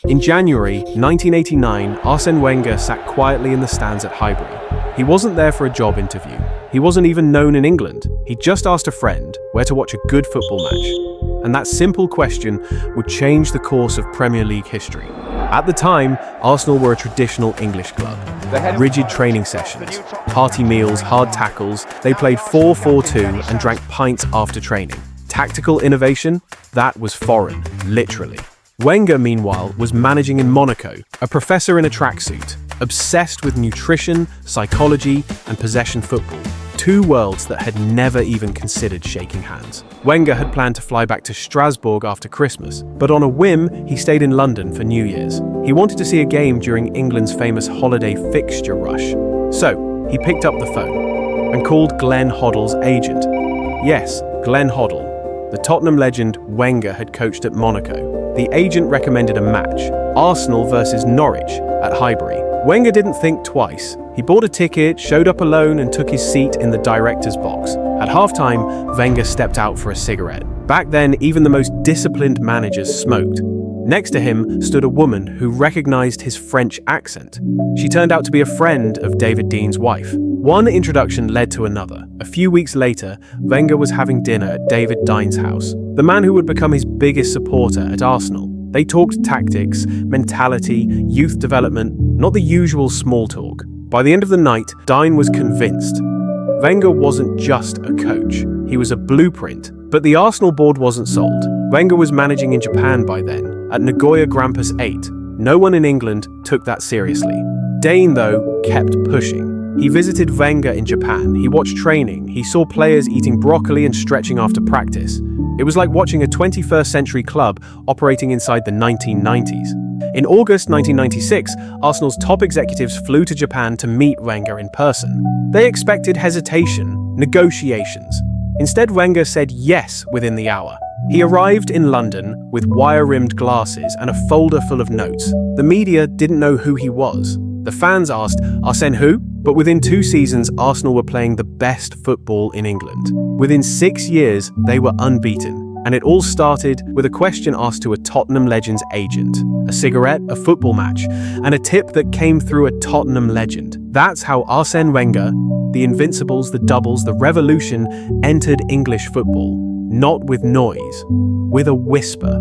In January 1989, Arsène Wenger sat quietly in the stands at Highbury. He wasn't there for a job interview. He wasn't even known in England. He just asked a friend where to watch a good football match. And that simple question would change the course of Premier League history. At the time, Arsenal were a traditional English club. Rigid training sessions, hearty meals, hard tackles. They played 4-4-2 and drank pints after training. Tactical innovation? That was foreign, literally. Wenger, meanwhile, was managing in Monaco, a professor in a tracksuit, obsessed with nutrition, psychology, and possession football. Two worlds that had never even considered shaking hands. Wenger had planned to fly back to Strasbourg after Christmas, but on a whim, he stayed in London for New Year's. He wanted to see a game during England's famous holiday fixture rush. So, he picked up the phone and called Glenn Hoddle's agent. Yes, Glenn Hoddle, the Tottenham legend Wenger had coached at Monaco. The agent recommended a match, Arsenal versus Norwich at Highbury. Wenger didn't think twice. He bought a ticket, showed up alone, and took his seat in the director's box. At halftime, Wenger stepped out for a cigarette. Back then, even the most disciplined managers smoked. Next to him stood a woman who recognized his French accent. She turned out to be a friend of Dain's wife. One introduction led to another. A few weeks later, Wenger was having dinner at Dain's house, the man who would become his biggest supporter at Arsenal. They talked tactics, mentality, youth development, not the usual small talk. By the end of the night, Dein was convinced. Wenger wasn't just a coach, he was a blueprint. But the Arsenal board wasn't sold. Wenger was managing in Japan by then, at Nagoya Grampus 8. No one in England took that seriously. Dein, though, kept pushing. He visited Wenger in Japan, he watched training, he saw players eating broccoli and stretching after practice. It was like watching a 21st century club operating inside the 1990s. In August 1996, Arsenal's top executives flew to Japan to meet Wenger in person. They expected hesitation, negotiations. Instead, Wenger said yes within the hour. He arrived in London with wire-rimmed glasses and a folder full of notes. The media didn't know who he was. The fans asked, "Arsène who?" But within 2 seasons, Arsenal were playing the best football in England. Within 6 years, they were unbeaten. And it all started with a question asked to a Tottenham legend's agent. A cigarette, a football match, and a tip that came through a Tottenham legend. That's how Arsène Wenger, the Invincibles, the Doubles, the Revolution, entered English football. Not with noise, with a whisper.